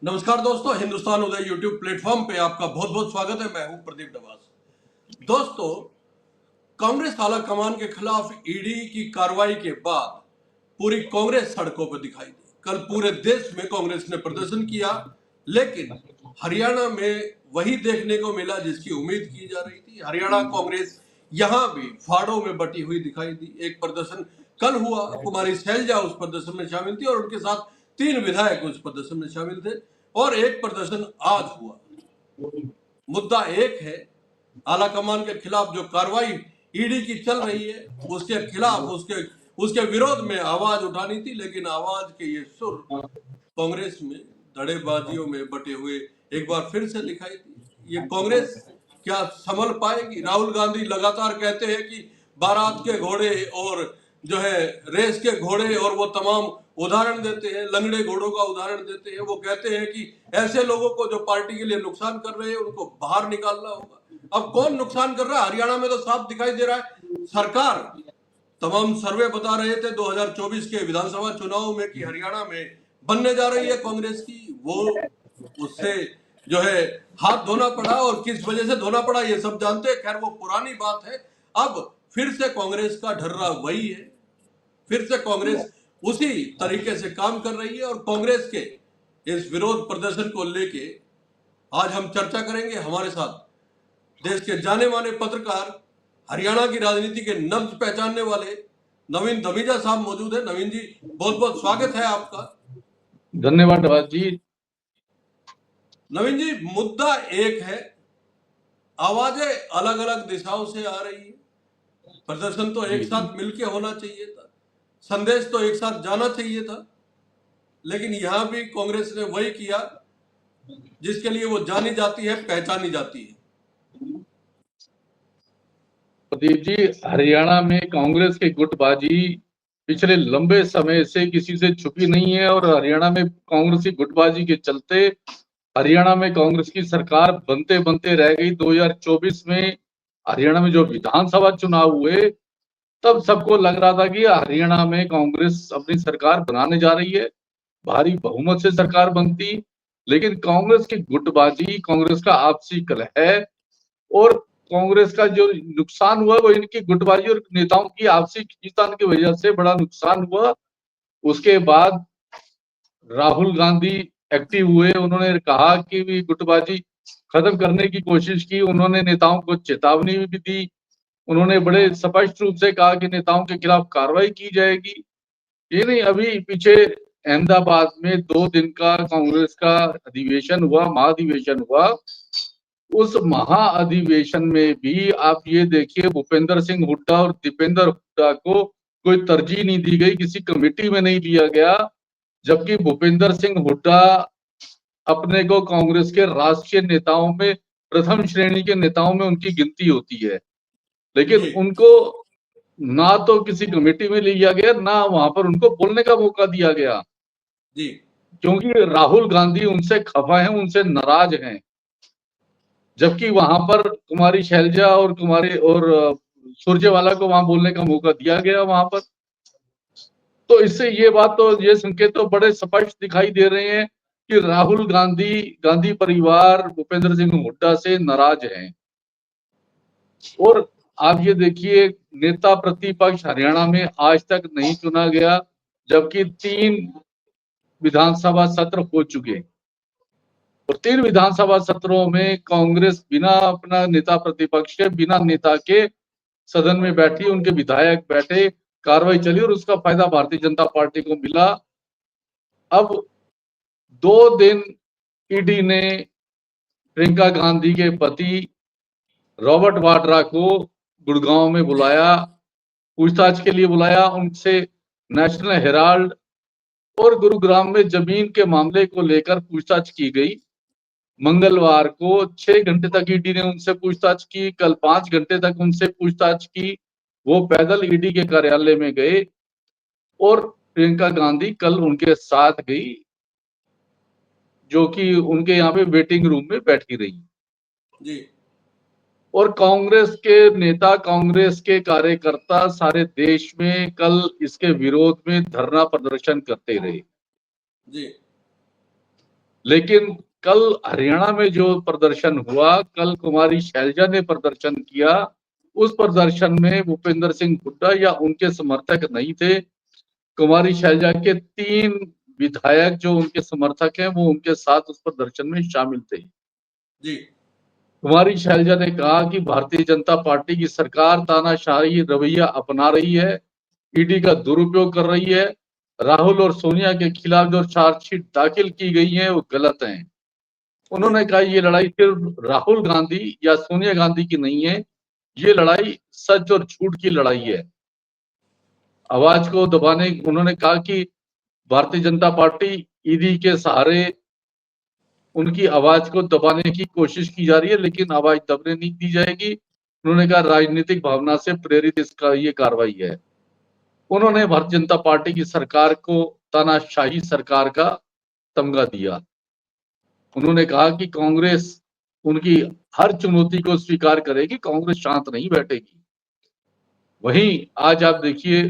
नमस्कार दोस्तों, हिंदुस्तान उदय YouTube platform पे आपका बहुत बहुत स्वागत है। मैं हूं प्रदीप डबास। दोस्तों, कांग्रेस आला कमान के खिलाफ ईडी की कार्रवाई के बाद पूरी कांग्रेस सड़कों पर दिखाई दी। कल पूरे देश में कांग्रेस ने प्रदर्शन किया, लेकिन हरियाणा में वही देखने को मिला जिसकी उम्मीद की जा रही थी। हरियाणा कांग्रेस यहां भी फाड़ों में बटी हुई दिखाई दी। एक प्रदर्शन कल हुआ, कुमारी शैलजा उस प्रदर्शन में शामिल थी और उनके साथ 3 विधायक उस प्रदर्शन में शामिल थे। और एक प्रदर्शन आज हुआ। मुद्दा एक है, आला कमान के खिलाफ जो कार्रवाई ईडी की चल रही है, उसके खिलाफ उसके उसके विरोध में आवाज उठानी थी, लेकिन आवाज के ये सुर कांग्रेस में धड़ेबाजियों में बटे हुए एक बार फिर से दिखाई दी। ये कांग्रेस क्या संभल पाएगी? राहुल गांधी लगातार कहते हैं कि बारात के घोड़े और जो है रेस के घोड़े और वो तमाम उदाहरण देते हैं, लंगड़े घोड़ों का उदाहरण देते हैं। वो कहते हैं कि ऐसे लोगों को जो पार्टी के लिए नुकसान कर रहे हैं उनको बाहर निकालना होगा। अब कौन नुकसान कर रहा है? हरियाणा में तो साफ दिखाई दे रहा है। सरकार, तमाम सर्वे बता रहे थे 2024 के विधानसभा चुनाव में कि हरियाणा में बनने जा रही है कांग्रेस की। वो उससे जो है हाथ धोना पड़ा, और किस वजह से धोना पड़ा ये सब जानते हैं। खैर, वो पुरानी बात है। अब फिर से कांग्रेस का ढर्रा वही है। फिर से कांग्रेस उसी तरीके से काम कर रही है, और कांग्रेस के इस विरोध प्रदर्शन को लेके आज हम चर्चा करेंगे। हमारे साथ देश के जाने माने पत्रकार, हरियाणा की राजनीति के नब्ज पहचानने वाले नवीन धमीजा साहब मौजूद है। नवीन जी, बहुत बहुत स्वागत है आपका। धन्यवाद डबास जी। नवीन जी, मुद्दा एक है, आवाजें अलग अलग दिशाओं से आ रही है। प्रदर्शन तो एक साथ मिलके होना चाहिए था, संदेश तो एक साथ जाना चाहिए था, लेकिन यहां भी कांग्रेस ने वही किया जिसके लिए वो जानी जाती है, पहचानी जाती है। प्रदीप जी, हरियाणा में कांग्रेस की गुटबाजी पिछले लंबे समय से किसी से छुपी नहीं है और हरियाणा में कांग्रेस की गुटबाजी के चलते हरियाणा में कांग्रेस की सरकार बनते बनते रह गई। 2024 में हरियाणा में जो विधानसभा चुनाव हुए, तब सबको लग रहा था कि हरियाणा में कांग्रेस अपनी सरकार बनाने जा रही है, भारी बहुमत से सरकार बनती। लेकिन कांग्रेस की गुटबाजी, कांग्रेस का आपसी कलह और कांग्रेस का जो नुकसान हुआ वो इनकी गुटबाजी और नेताओं की आपसी खींचतान की वजह से बड़ा नुकसान हुआ। उसके बाद राहुल गांधी एक्टिव हुए, उन्होंने कहा कि भी गुटबाजी खत्म करने की कोशिश की। उन्होंने नेताओं को चेतावनी भी दी। उन्होंने बड़े स्पष्ट रूप से कहा कि नेताओं के खिलाफ कार्रवाई की जाएगी। ये नहीं, अभी पीछे अहमदाबाद में 2 दिन का कांग्रेस का अधिवेशन हुआ, महाधिवेशन हुआ। उस महाअधिवेशन में भी आप ये देखिए, भूपेंद्र सिंह हुड्डा और दीपेंद्र हुड्डा को कोई तरजीह नहीं दी गई, किसी कमेटी में नहीं लिया गया। जबकि भूपेंद्र सिंह हुड्डा अपने को कांग्रेस के राष्ट्रीय नेताओं में, प्रथम श्रेणी के नेताओं में उनकी गिनती होती है, लेकिन उनको ना तो किसी कमेटी में लिया गया, ना वहां पर उनको बोलने का मौका दिया गया। जी, क्योंकि राहुल गांधी उनसे खफा हैं, उनसे नाराज हैं। जबकि वहां पर कुमारी शैलजा और सुरजेवाला को वहां बोलने का मौका दिया गया वहां पर। तो इससे ये बात, तो ये संकेत तो बड़े स्पष्ट दिखाई दे रहे हैं कि राहुल गांधी, गांधी परिवार भूपेंद्र सिंह हुड्डा से नाराज हैं। और आप ये देखिए, नेता प्रतिपक्ष हरियाणा में आज तक नहीं चुना गया, जबकि 3 विधानसभा सत्र हो चुके और 3 विधानसभा सत्रों में कांग्रेस बिना अपना नेता प्रतिपक्ष के, बिना नेता के सदन में बैठी, उनके विधायक बैठे, कार्रवाई चली और उसका फायदा भारतीय जनता पार्टी को मिला। अब 2 दिन ईडी ने प्रियंका गांधी के पति रॉबर्ट वाड्रा को गुड़गांव में बुलाया, पूछताछ के लिए बुलाया। उनसे नेशनल हेराल्ड और गुरुग्राम में जमीन के मामले को लेकर पूछताछ की गई। मंगलवार को 6 घंटे तक ईडी ने उनसे पूछताछ की, कल 5 घंटे तक उनसे पूछताछ की। वो पैदल ईडी के कार्यालय में गए और प्रियंका गांधी कल उनके साथ गई, जो कि उनके यहाँ पे वेटिंग रूम में बैठी रही। जी। और कांग्रेस के नेता, कांग्रेस के कार्यकर्ता सारे देश में कल इसके विरोध में धरना प्रदर्शन करते रहे। जी। लेकिन कल हरियाणा में जो प्रदर्शन हुआ, कल कुमारी शैलजा ने प्रदर्शन किया, उस प्रदर्शन में भूपेंद्र सिंह हुड्डा या उनके समर्थक नहीं थे। कुमारी शैलजा के 3 विधायक जो उनके समर्थक हैं, वो उनके साथ उस प्रदर्शन में शामिल थे। जी कुमारी शैलजा ने कहा कि भारतीय जनता पार्टी की सरकार तानाशाही रवैया अपना रही है, ईडी का दुरुपयोग कर रही है, राहुल और सोनिया के खिलाफ जो चार्जशीट दाखिल की गई है वो गलत है। उन्होंने कहा ये लड़ाई सिर्फ राहुल गांधी या सोनिया गांधी की नहीं है, ये लड़ाई सच और झूठ की लड़ाई है। आवाज को दबाने, उन्होंने कहा कि भारतीय जनता पार्टी ईडी के सहारे उनकी आवाज को दबाने की कोशिश की जा रही है, लेकिन आवाज दबने नहीं दी जाएगी। उन्होंने कहा राजनीतिक भावना से प्रेरित इसका ये कार्रवाई है। उन्होंने भारतीय जनता पार्टी की सरकार को तानाशाही सरकार का तमगा दिया। उन्होंने कहा कि कांग्रेस उनकी हर चुनौती को स्वीकार करेगी, कांग्रेस शांत नहीं बैठेगी। वहीं आज आप देखिए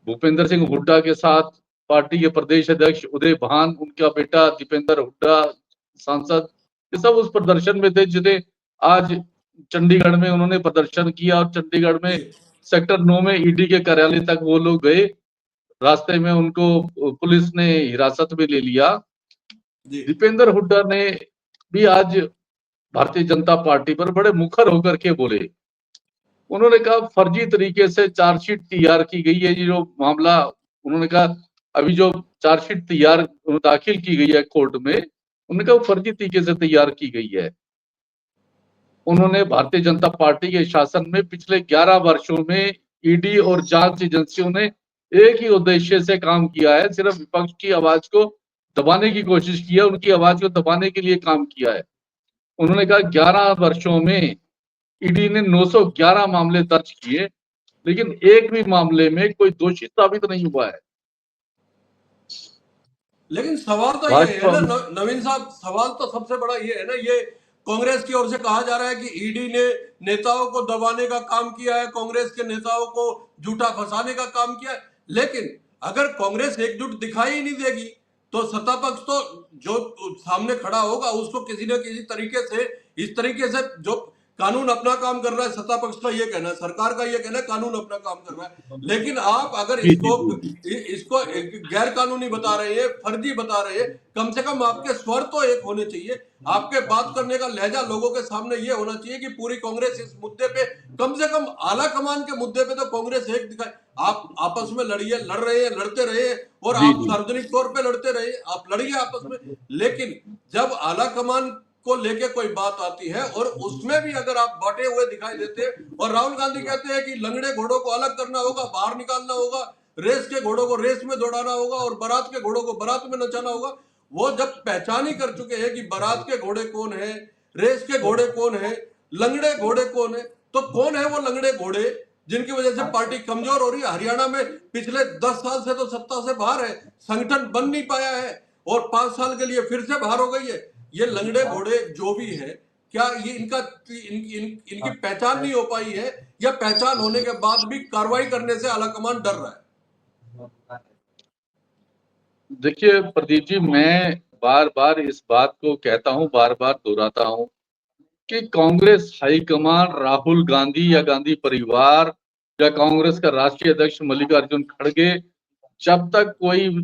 भूपेंद्र सिंह हुड्डा के साथ पार्टी के प्रदेश अध्यक्ष उदय भान, उनका बेटा दीपेंद्र हुड्डा सांसद, ये सब उस प्रदर्शन में थे, जिन्हें आज चंडीगढ़ में उन्होंने प्रदर्शन किया और चंडीगढ़ में जी सेक्टर 9 में ईडी के कार्यालय तक वो लोग गए। रास्ते में उनको पुलिस ने हिरासत में ले लिया। जी दीपेंद्र हुड्डा ने भी आज भारतीय जनता पार्टी पर बड़े मुखर होकर के बोले। उन्होंने कहा फर्जी तरीके से चार्जशीट तैयार की गई है। ये जो मामला, उन्होंने कहा अभी जो चार्जशीट तैयार दाखिल की गई है कोर्ट में, उन्होंने कहा फर्जी तरीके से तैयार की गई है। उन्होंने भारतीय जनता पार्टी के शासन में पिछले 11 वर्षों में ईडी और जांच एजेंसियों ने एक ही उद्देश्य से काम किया है, सिर्फ विपक्ष की आवाज को दबाने की कोशिश की है, उनकी आवाज को दबाने के लिए काम किया है। उन्होंने कहा 11 वर्षों में ईडी ने 911 मामले दर्ज किए, लेकिन एक भी मामले में कोई दोषी साबित नहीं हुआ है। लेकिन सवाल तो ये है भाजपा ना नवीन साहब, सवाल तो सबसे बड़ा ये है ना, ये कांग्रेस की ओर से कहा जा रहा है कि ईडी ने नेताओं को दबाने का काम किया है, कांग्रेस के नेताओं को झूठा फंसाने का काम किया है। लेकिन अगर कांग्रेस एकजुट दिखाई ही नहीं देगी तो सत्ता पक्ष तो जो सामने खड़ा होगा उसको किसी न किसी तरीके से, इस तरीके से जो कानून अपना काम कर रहा है, सत्ता पक्ष का ये कहना है, सरकार का ये कहना है कानून अपना काम कर रहा है, लेकिन आप अगर जी जी इसको जी इसको गैर कानूनी बता रहे हैं, फर्जी बता रहे हैं, कम से कम आपके स्वर तो एक होने चाहिए, आपके बात करने का लहजा लोगों के सामने ये होना चाहिए कि पूरी कांग्रेस इस मुद्दे पे, कम से कम आला कमान के मुद्दे पे तो कांग्रेस एक दिखाए। आप आपस में लड़िए, लड़ रहे हैं, लड़ते रहे, और जी आप जी सार्वजनिक तौर पे लड़ते रहे, आप लड़िए आपस में, लेकिन जब आला कमान को लेके कोई बात आती है और उसमें भी अगर आप बांटे हुए दिखाई देते हैं, और राहुल गांधी कहते हैं कि लंगड़े घोड़ों को अलग करना होगा, बाहर निकालना होगा, रेस के घोड़ों को रेस में दौड़ाना होगा और बारात के घोड़ों को बारात में नचाना होगा। वो जब पहचान ही कर चुके हैं कि बारात के घोड़े कौन है, रेस के घोड़े कौन है, लंगड़े घोड़े कौन है, तो कौन है वो लंगड़े घोड़े जिनकी वजह से पार्टी कमजोर हो रही है। हरियाणा में पिछले 10 साल से तो सत्ता से बाहर है, संगठन बन नहीं पाया है, और 5 साल के लिए फिर से बाहर हो गई है। ये लंगड़े घोड़े जो भी है, क्या ये इनकी पहचान नहीं हो पाई है, या पहचान होने के बाद भी कार्रवाई करने से आलाकमान डर रहा है? देखिए प्रदीप जी, मैं बार बार इस बात को कहता हूं, बार बार दोहराता हूं कि कांग्रेस हाईकमान, राहुल गांधी या गांधी परिवार या कांग्रेस का राष्ट्रीय अध्यक्ष मल्लिकार्जुन खड़गे जब तक कोई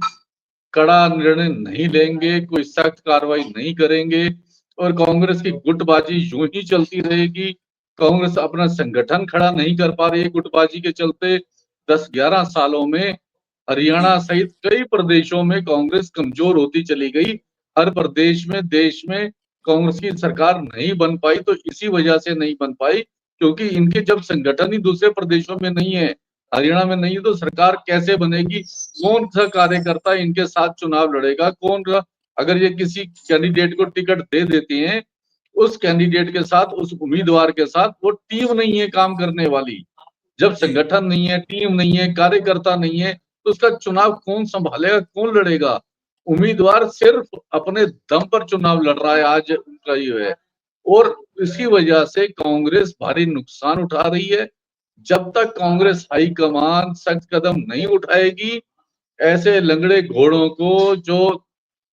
कड़ा निर्णय नहीं लेंगे, कोई सख्त कार्रवाई नहीं करेंगे और कांग्रेस की गुटबाजी यूं ही चलती रहेगी। कांग्रेस अपना संगठन खड़ा नहीं कर पा रही है गुटबाजी के चलते। 10-11 सालों में जी हरियाणा सहित कई प्रदेशों में कांग्रेस कमजोर होती चली गई। हर प्रदेश में, देश में कांग्रेस की सरकार नहीं बन पाई, तो इसी वजह से नहीं बन पाई क्योंकि इनके जब संगठन ही दूसरे प्रदेशों में नहीं है, हरियाणा में नहीं है, तो सरकार कैसे बनेगी? कौन सा कार्यकर्ता इनके साथ चुनाव लड़ेगा? अगर ये किसी कैंडिडेट को टिकट दे देते हैं, उस कैंडिडेट के साथ, उस उम्मीदवार के साथ वो टीम नहीं है काम करने वाली। जब जी संगठन नहीं है, टीम नहीं है, कार्यकर्ता नहीं है, तो उसका चुनाव कौन संभालेगा, कौन लड़ेगा? उम्मीदवार सिर्फ अपने दम पर चुनाव लड़ रहा है आज उनका ये है, और इसी वजह से कांग्रेस भारी नुकसान उठा रही है। जब तक कांग्रेस हाईकमान सख्त कदम नहीं उठाएगी, ऐसे लंगड़े घोड़ों को जो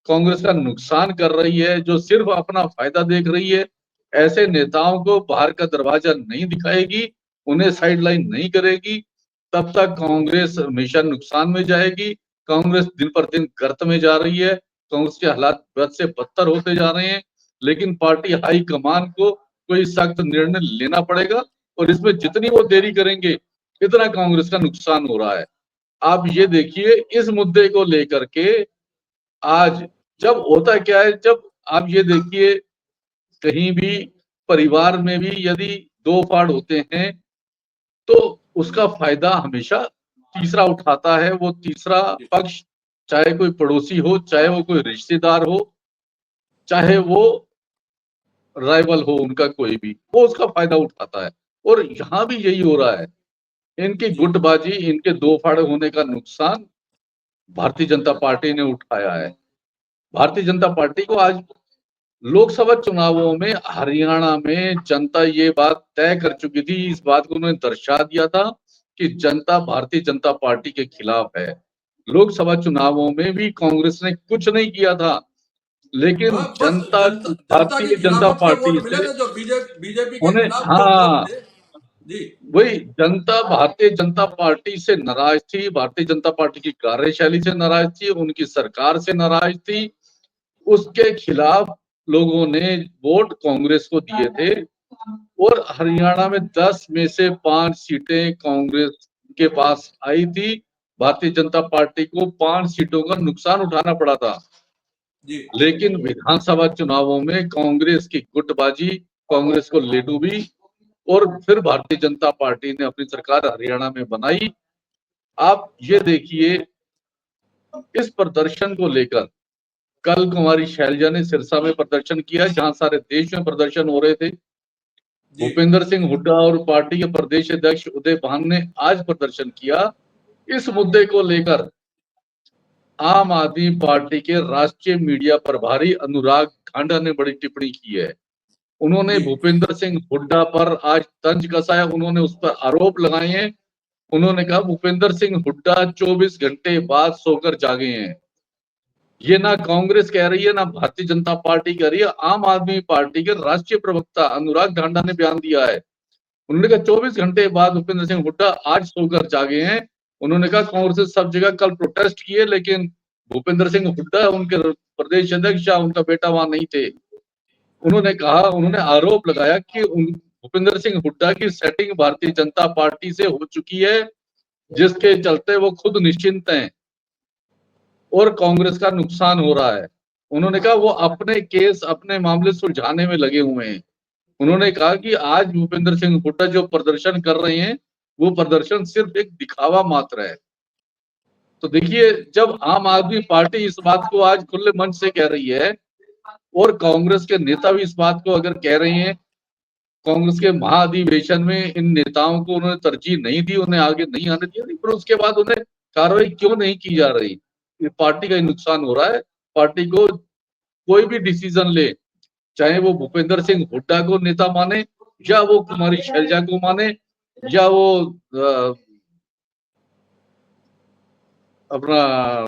कांग्रेस का नुकसान कर रही है, जो सिर्फ अपना फायदा देख रही है, ऐसे नेताओं को बाहर का दरवाजा नहीं दिखाएगी, उन्हें साइडलाइन नहीं करेगी, तब तक कांग्रेस हमेशा नुकसान में जाएगी। कांग्रेस दिन पर दिन गर्त में जा रही है, कांग्रेस के हालात बद से बदतर होते जा रहे हैं, लेकिन पार्टी हाई कमान को कोई सख्त निर्णय लेना पड़ेगा और इसमें जितनी वो देरी करेंगे, इतना कांग्रेस का नुकसान हो रहा है। आप ये देखिए, इस मुद्दे को लेकर के आज जब होता क्या है, जब आप ये देखिए कहीं भी परिवार में भी यदि दो फाड़ होते हैं तो उसका फायदा हमेशा तीसरा उठाता है। वो तीसरा पक्ष चाहे कोई पड़ोसी हो, चाहे वो कोई रिश्तेदार हो, चाहे वो राइवल हो, उनका कोई भी, वो उसका फायदा उठाता है। और यहाँ भी यही हो रहा है। इनकी गुटबाजी, इनके दो फाड़ होने का नुकसान भारतीय जनता पार्टी ने उठाया है। भारतीय जनता पार्टी को आज लोकसभा चुनावों में हरियाणा में जनता ये बात तय कर चुकी थी, इस बात को उन्होंने दर्शा दिया था कि जनता भारतीय जनता पार्टी के खिलाफ है। लोकसभा चुनावों में भी कांग्रेस ने कुछ नहीं किया था, लेकिन हाँ, बस जनता जनता की भारतीय जनता खिलाफत के पार्टी वोट मिले से ना, जो बीजेपी के उन्हें, खिलाफ जो वोट हाँ, थे। जी वही जनता भारतीय जनता पार्टी से नाराज थी, भारतीय जनता पार्टी की कार्यशैली से नाराज थी, उनकी सरकार से नाराज थी। उसके खिलाफ लोगों ने वोट कांग्रेस को दिए थे और हरियाणा में 10 में से 5 सीटें कांग्रेस के पास आई थी। भारतीय जनता पार्टी को 5 सीटों का नुकसान उठाना पड़ा था। जी लेकिन विधानसभा चुनावों में कांग्रेस की गुटबाजी कांग्रेस को ले डूबी और फिर भारतीय जनता पार्टी ने अपनी सरकार हरियाणा में बनाई। आप ये देखिए, इस प्रदर्शन को लेकर कल कुमारी शैलजा ने सिरसा में प्रदर्शन किया, जहां सारे देश में प्रदर्शन हो रहे थे। जी भूपेंद्र सिंह हुड्डा और पार्टी के प्रदेश अध्यक्ष उदय भान ने आज प्रदर्शन किया। इस मुद्दे को लेकर आम आदमी पार्टी के राष्ट्रीय मीडिया प्रभारी अनुराग ठांडा ने बड़ी टिप्पणी की है। उन्होंने जी भूपेंद्र सिंह हुड्डा पर आज तंज कसा है, उन्होंने उस पर आरोप लगाए हैं। उन्होंने कहा भूपेंद्र सिंह हुड्डा 24 घंटे बाद सोकर जागे हैं। ये ना कांग्रेस कह रही है, ना भारतीय जनता पार्टी कह रही है, आम आदमी पार्टी के राष्ट्रीय प्रवक्ता अनुराग ठांडा ने बयान दिया है। उन्होंने कहा 24 घंटे बाद भूपेंद्र सिंह हुड्डा आज सोकर जागे हैं। उन्होंने कहा कांग्रेस ने सब जगह कल प्रोटेस्ट किए, लेकिन भूपेंद्र सिंह हुड्डा उनके प्रदेश अध्यक्ष या उनका बेटा वहां नहीं थे। उन्होंने कहा, उन्होंने आरोप लगाया कि भूपेंद्र सिंह हुड्डा की सेटिंग भारतीय जनता पार्टी से हो चुकी है, जिसके चलते वो खुद निश्चिंत हैं और कांग्रेस का नुकसान हो रहा है। उन्होंने कहा वो अपने केस, अपने मामले सुलझाने में लगे हुए हैं। उन्होंने कहा कि आज भूपेंद्र सिंह हुड्डा जो प्रदर्शन कर रहे हैं, वो प्रदर्शन सिर्फ एक दिखावा मात्र है। तो देखिए, जब आम आदमी पार्टी इस बात को आज खुले मंच से कह रही है और कांग्रेस के नेता भी इस बात को अगर कह रहे हैं, कांग्रेस के महाधिवेशन में इन नेताओं को उन्होंने तरजीह नहीं दी, उन्हें आगे नहीं आने दिया, पर उसके बाद उन्हें कार्रवाई क्यों नहीं की जा रही? ये पार्टी का ही नुकसान हो रहा है। पार्टी को कोई भी डिसीजन ले, चाहे वो भूपेंद्र सिंह हुड्डा को नेता माने या वो कुमारी शैलजा को माने या वो अपना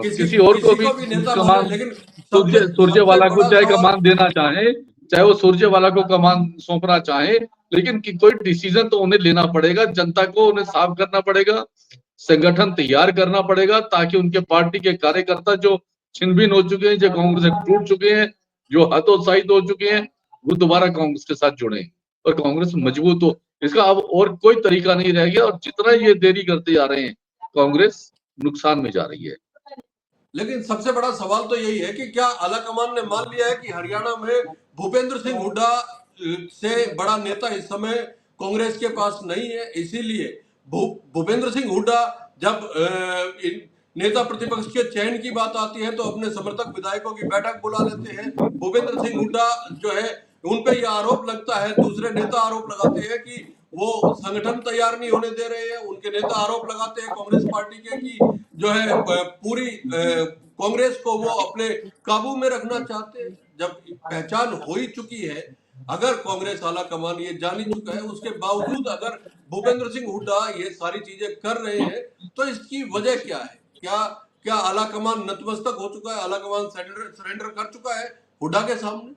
किसी और को किसी भी को भी नेता माने, कमान, लेकिन सबसे सबसे सुरजेवाला को बड़ा चाहे सवाल। कमान देना चाहे, चाहे वो सुरजेवाला को कमान सौंपना चाहे, लेकिन कोई डिसीजन तो उन्हें लेना पड़ेगा। जनता को उन्हें साफ करना पड़ेगा, संगठन तैयार करना पड़ेगा, ताकि उनके पार्टी के कार्यकर्ता जो छिनभिन हो चुके हैं, जो कांग्रेस से टूट चुके हैं, जो हतोत्साहित हो चुके हैं, वो दोबारा कांग्रेस के साथ जुड़े और कांग्रेस मजबूत हो। इसका अब और कोई तरीका नहीं रह गया और जितना ये देरी करते जा रहे हैं, कांग्रेस नुकसान में जा रही है। लेकिन सबसे बड़ा सवाल तो यही है कि क्या आलाकमान ने मान लिया है कि हरियाणा में भूपेंद्र सिंह हुड्डा से बड़ा नेता इस समय कांग्रेस के पास नहीं है, इसीलिए भूपेंद्र सिंह हुड्डा जब नेता प्रतिपक्ष के चयन की बात आती है तो अपने समर्थक विधायकों की बैठक बुला लेते हैं। भूपेंद्र सिंह हुड्डा जो है, उन पे यह आरोप लगता है, दूसरे नेता आरोप लगाते हैं कि वो संगठन तैयार नहीं होने दे रहे हैं। उनके नेता आरोप लगाते हैं कांग्रेस पार्टी के कि जो है पूरी कांग्रेस को वो अपने काबू में रखना चाहते हैं। जब पहचान हो ही चुकी है, अगर कांग्रेस आला कमान ये जान ही चुका है, उसके बावजूद अगर भूपेंद्र सिंह हुड्डा ये सारी चीजें कर रहे हैं, तो इसकी वजह क्या है? क्या क्या आला कमान नतमस्तक हो चुका है, आला कमान सरेंडर कर चुका है हुड्डा के सामने?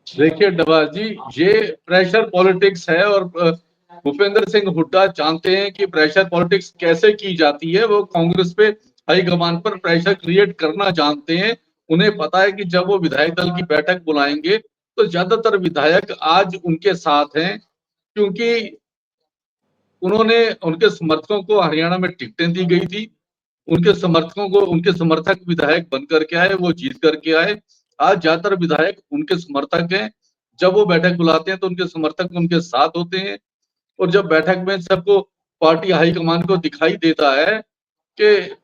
देखिए डबा जी, ये प्रेशर पॉलिटिक्स है और भूपेंद्र सिंह हुड्डा जानते हैं कि प्रेशर पॉलिटिक्स कैसे की जाती है। वो कांग्रेस पे हाईकमान पर प्रेशर क्रिएट करना जानते हैं। उन्हें पता है कि जब वो विधायक दल की बैठक बुलाएंगे तो ज्यादातर विधायक आज उनके साथ हैं, क्योंकि उन्होंने उनके समर्थकों को हरियाणा में टिकटें दी गई थी। उनके समर्थकों को, उनके समर्थक विधायक बन करके आए, वो जीत करके आए। आज ज्यादातर विधायक उनके समर्थक हैं। जब वो बैठक बुलाते हैं तो उनके समर्थक उनके साथ होते हैं। और जब बैठक में सबको, पार्टी हाईकमान को दिखाई देता है कि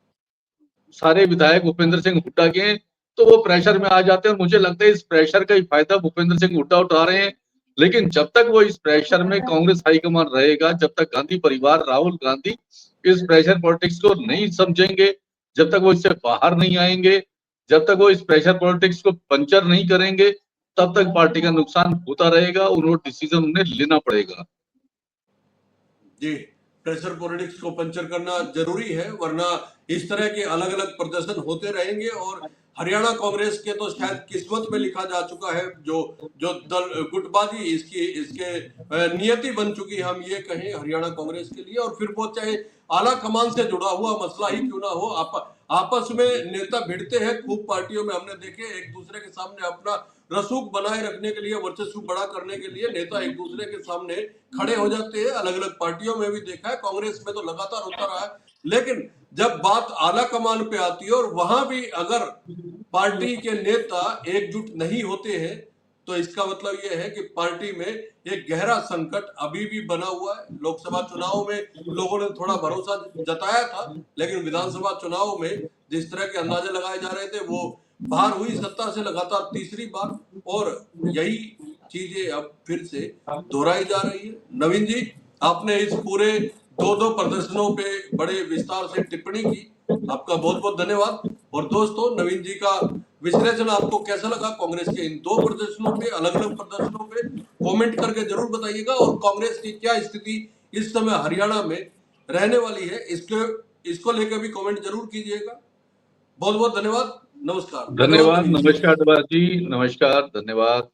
सारे विधायक भूपेंद्र सिंह हुड्डा के हैं, तो वो प्रेशर में आ जाते हैं। और मुझे लगता है इस प्रेशर का ही फायदा भूपेंद्र सिंह हुड्डा उठा रहे हैं। लेकिन जब तक वो इस प्रेशर में कांग्रेस हाईकमान रहेगा, जब तक गांधी परिवार, राहुल गांधी इस प्रेशर पॉलिटिक्स को नहीं समझेंगे, जब तक वो इससे बाहर नहीं आएंगे, जब तक वो इस प्रेशर पॉलिटिक्स को पंचर नहीं करेंगे, तब तक पार्टी का नुकसान होता रहेगा और वो डिसीजन उन्हें लेना पड़ेगा। जी, प्रेशर पॉलिटिक्स को पंचर करना जरूरी है, वरना इस तरह के अलग अलग प्रदर्शन होते रहेंगे। और हरियाणा कांग्रेस के तो शायद किस्मत में लिखा जा चुका है, जो जो दल गुटबाजी इसकी इसके नियति बन चुकी है, हम ये कहें हरियाणा कांग्रेस के लिए। और फिर वो चाहे आला कमान से जुड़ा हुआ मसला ही क्यों ना हो, आपस में नेता भिड़ते हैं खूब पार्टियों में, हमने देखे एक दूसरे के सामने अपना रसूख बनाए रखने के लिए, वर्चस्व बड़ा करने के लिए नेता एक दूसरे के सामने खड़े हो जाते हैं। अलग अलग पार्टियों में भी देखा है, कांग्रेस में तो लगातार होता रहा है। लेकिन जब बात आला कमान पे आती है और वहां भी अगर पार्टी के नेता एकजुट नहीं होते हैं, तो इसका मतलब यह है कि पार्टी में एक गहरा संकट अभी भी बना हुआ है। लोकसभा चुनाव में लोगों ने थोड़ा भरोसा जताया था, लेकिन विधानसभा चुनाव में जिस तरह के अंदाजे लगाए जा रहे थे, वो बाहर हुई सत्ता से लगातार तीसरी बार, और यही चीजें अब फिर से दोहराई जा रही है। नवीन जी, आपने इस पूरे दो प्रदर्शनों पे बड़े विस्तार से टिप्पणी की, आपका बहुत बहुत धन्यवाद। और दोस्तों, नवीन जी का विश्लेषण आपको कैसा लगा कांग्रेस के इन दो प्रदर्शनों पे, अलग अलग प्रदर्शनों पे, कमेंट करके जरूर बताइएगा। और कांग्रेस की क्या स्थिति इस समय हरियाणा में रहने वाली है, इसको लेकर भी कमेंट जरूर कीजिएगा। बहुत बहुत धन्यवाद, नमस्कार, धन्यवाद, नवीन जी। नमस्कार डबा जी, नमस्कार, धन्यवाद।